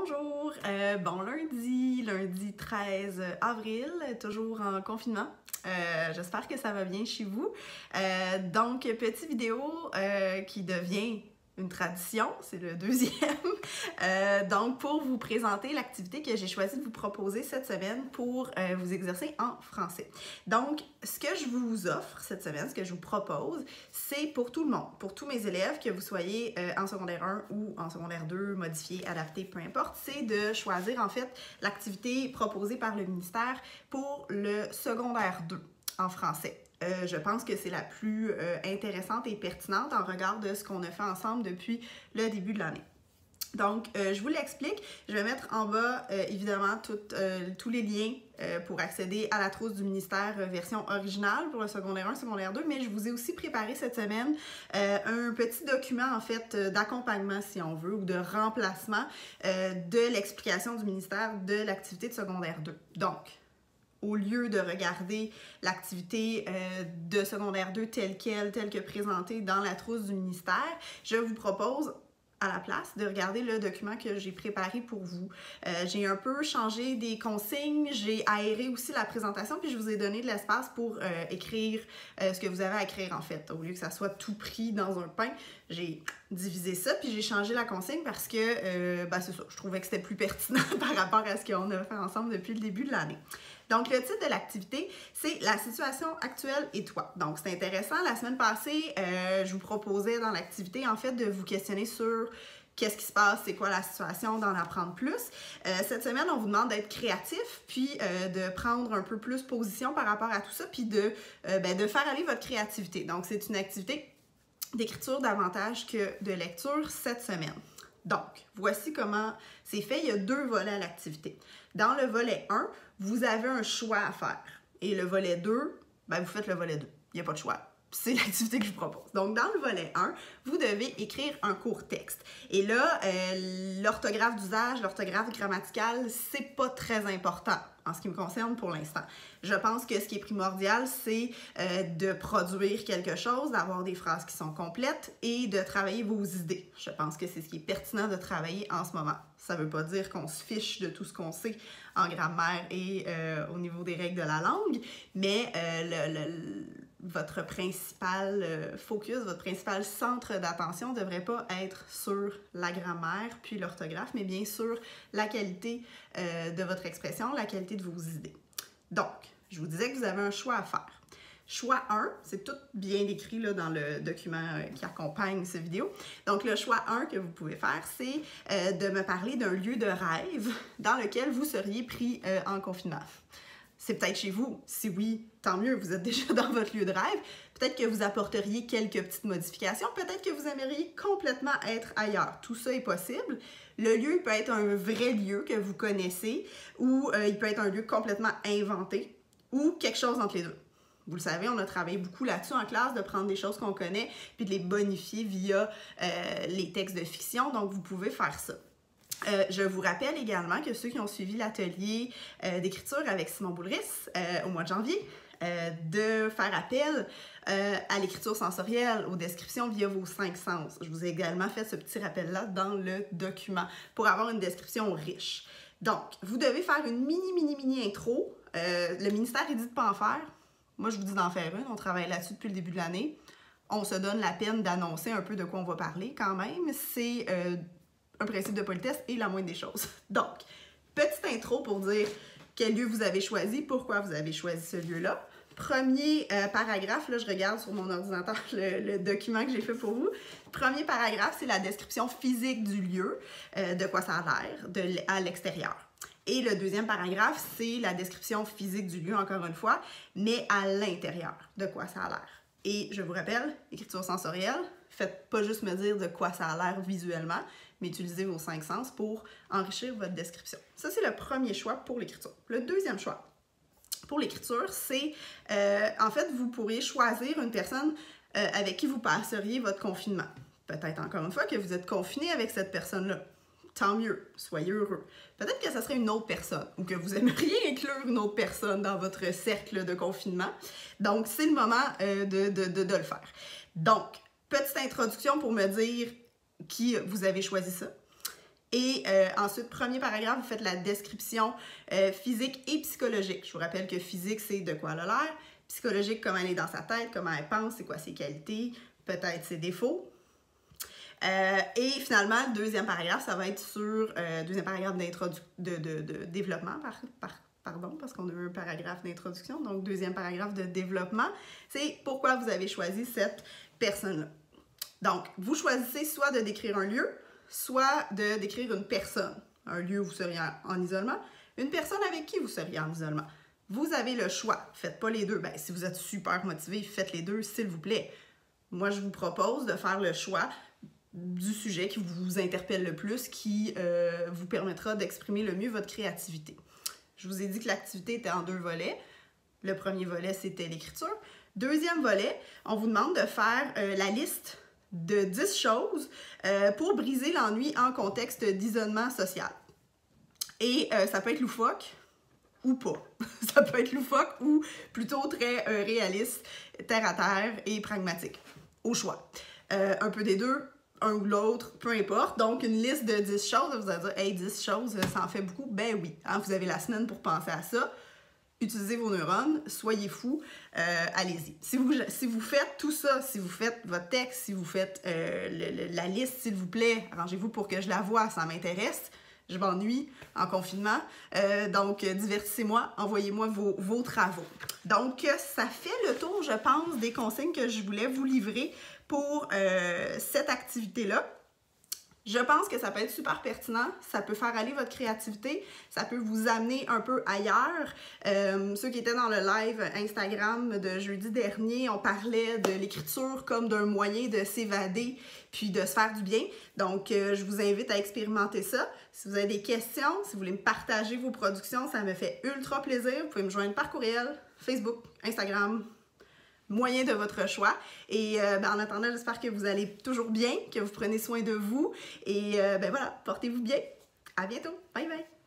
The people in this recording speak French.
Bonjour, bon lundi 13 avril, toujours en confinement. J'espère que ça va bien chez vous. Donc, petite vidéo qui devient une tradition, c'est le deuxième. Donc, pour vous présenter l'activité que j'ai choisi de vous proposer cette semaine pour vous exercer en français. Donc, ce que je vous offre cette semaine, ce que je vous propose, c'est pour tout le monde, pour tous mes élèves, que vous soyez en secondaire 1 ou en secondaire 2, modifié, adapté, peu importe, c'est de choisir en fait l'activité proposée par le ministère pour le secondaire 2 en français. Je pense que c'est la plus intéressante et pertinente en regard de ce qu'on a fait ensemble depuis le début de l'année. Donc, je vous l'explique. Je vais mettre en bas, évidemment, tous les liens pour accéder à la trousse du ministère version originale pour le secondaire 1, secondaire 2, mais je vous ai aussi préparé cette semaine un petit document, en fait, d'accompagnement, si on veut, ou de remplacement de l'explication du ministère de l'activité de secondaire 2. Donc, au lieu de regarder l'activité de secondaire 2 telle que présentée dans la trousse du ministère, je vous propose à la place de regarder le document que j'ai préparé pour vous. J'ai un peu changé des consignes, j'ai aéré aussi la présentation, puis je vous ai donné de l'espace pour écrire ce que vous avez à écrire en fait. Au lieu que ça soit tout pris dans un pain, j'ai divisé ça, puis j'ai changé la consigne parce que, c'est ça, je trouvais que c'était plus pertinent par rapport à ce qu'on a fait ensemble depuis le début de l'année. Donc, le titre de l'activité, c'est « La situation actuelle et toi ». Donc, c'est intéressant. La semaine passée, je vous proposais dans l'activité, en fait, de vous questionner sur qu'est-ce qui se passe, c'est quoi la situation, d'en apprendre plus. Cette semaine, on vous demande d'être créatif, puis de prendre un peu plus position par rapport à tout ça, puis de faire aller votre créativité. Donc, c'est une activité d'écriture davantage que de lecture cette semaine. Donc, voici comment c'est fait. Il y a deux volets à l'activité. Dans le volet 1, vous avez un choix à faire. Et le volet 2, vous faites le volet 2. Il n'y a pas de choix. C'est l'activité que je vous propose. Donc, dans le volet 1, vous devez écrire un court texte. Et là, l'orthographe d'usage, l'orthographe grammaticale, c'est pas très important en ce qui me concerne pour l'instant. Je pense que ce qui est primordial, c'est de produire quelque chose, d'avoir des phrases qui sont complètes et de travailler vos idées. Je pense que c'est ce qui est pertinent de travailler en ce moment. Ça ne veut pas dire qu'on se fiche de tout ce qu'on sait en grammaire et au niveau des règles de la langue, mais votre principal focus, votre principal centre d'attention ne devrait pas être sur la grammaire puis l'orthographe, mais bien sur la qualité de votre expression, la qualité de vos idées. Donc, je vous disais que vous avez un choix à faire. Choix 1, c'est tout bien décrit là, dans le document qui accompagne cette vidéo. Donc, le choix 1 que vous pouvez faire, c'est de me parler d'un lieu de rêve dans lequel vous seriez pris en confinement. C'est peut-être chez vous. Si oui, tant mieux, vous êtes déjà dans votre lieu de rêve. Peut-être que vous apporteriez quelques petites modifications. Peut-être que vous aimeriez complètement être ailleurs. Tout ça est possible. Le lieu peut être un vrai lieu que vous connaissez ou il peut être un lieu complètement inventé ou quelque chose entre les deux. Vous le savez, on a travaillé beaucoup là-dessus en classe, de prendre des choses qu'on connaît puis de les bonifier via les textes de fiction. Donc, vous pouvez faire ça. Je vous rappelle également que ceux qui ont suivi l'atelier d'écriture avec Simon Boulris au mois de janvier, de faire appel à l'écriture sensorielle, aux descriptions via vos 5 sens. Je vous ai également fait ce petit rappel-là dans le document pour avoir une description riche. Donc, vous devez faire une mini intro. Le ministère il dit de ne pas en faire. Moi, je vous dis d'en faire une. On travaille là-dessus depuis le début de l'année. On se donne la peine d'annoncer un peu de quoi on va parler quand même. C'est un principe de politesse et la moindre des choses. Donc, petite intro pour dire quel lieu vous avez choisi, pourquoi vous avez choisi ce lieu-là. Premier paragraphe, là je regarde sur mon ordinateur le document que j'ai fait pour vous. Premier paragraphe, c'est la description physique du lieu, de quoi ça a l'air, à l'extérieur. Et le deuxième paragraphe, c'est la description physique du lieu, encore une fois, mais à l'intérieur, de quoi ça a l'air. Et je vous rappelle, écriture sensorielle, faites pas juste me dire de quoi ça a l'air visuellement, mais utilisez vos 5 sens pour enrichir votre description. Ça, c'est le premier choix pour l'écriture. Le deuxième choix pour l'écriture, c'est, en fait, vous pourriez choisir une personne avec qui vous passeriez votre confinement. Peut-être, encore une fois, que vous êtes confiné avec cette personne-là. Tant mieux, soyez heureux. Peut-être que ce serait une autre personne ou que vous aimeriez inclure une autre personne dans votre cercle de confinement. Donc, c'est le moment de le faire. Donc, petite introduction pour me dire qui vous avez choisi ça. Et ensuite, premier paragraphe, vous faites la description physique et psychologique. Je vous rappelle que physique, c'est de quoi elle a l'air. Psychologique, comment elle est dans sa tête, comment elle pense, c'est quoi ses qualités, peut-être ses défauts. Et finalement, le deuxième paragraphe, ça va être sur deuxième paragraphe de développement, pardon, parce qu'on a eu un paragraphe d'introduction, donc deuxième paragraphe de développement, c'est pourquoi vous avez choisi cette personne-là. Donc, vous choisissez soit de décrire un lieu, soit de décrire une personne. Un lieu où vous seriez en isolement, une personne avec qui vous seriez en isolement. Vous avez le choix. Faites pas les deux. Ben, si vous êtes super motivé, faites les deux, s'il vous plaît. Moi, je vous propose de faire le choix du sujet qui vous interpelle le plus, qui vous permettra d'exprimer le mieux votre créativité. Je vous ai dit que l'activité était en 2 volets. Le premier volet, c'était l'écriture. Deuxième volet, on vous demande de faire la liste de 10 choses pour briser l'ennui en contexte d'isolement social. Et ça peut être loufoque ou pas. Ça peut être loufoque ou plutôt très réaliste, terre à terre et pragmatique. Au choix. Un peu des deux, un ou l'autre, peu importe. Donc, une liste de 10 choses, vous allez dire, hey, 10 choses, ça en fait beaucoup. Ben oui, hein, vous avez la semaine pour penser à ça. Utilisez vos neurones, soyez fous, allez-y. Si vous faites tout ça, si vous faites votre texte, si vous faites la liste, s'il vous plaît, arrangez-vous pour que je la voie, ça m'intéresse. Je m'ennuie en confinement. Donc, divertissez-moi, envoyez-moi vos travaux. Donc, ça fait le tour, je pense, des consignes que je voulais vous livrer pour cette activité-là. Je pense que ça peut être super pertinent, ça peut faire aller votre créativité, ça peut vous amener un peu ailleurs. Ceux qui étaient dans le live Instagram de jeudi dernier, on parlait de l'écriture comme d'un moyen de s'évader puis de se faire du bien. Donc, je vous invite à expérimenter ça. Si vous avez des questions, si vous voulez me partager vos productions, ça me fait ultra plaisir. Vous pouvez me joindre par courriel, Facebook, Instagram, moyen de votre choix. Et en attendant, j'espère que vous allez toujours bien, que vous prenez soin de vous. Et voilà, portez-vous bien. À bientôt. Bye bye.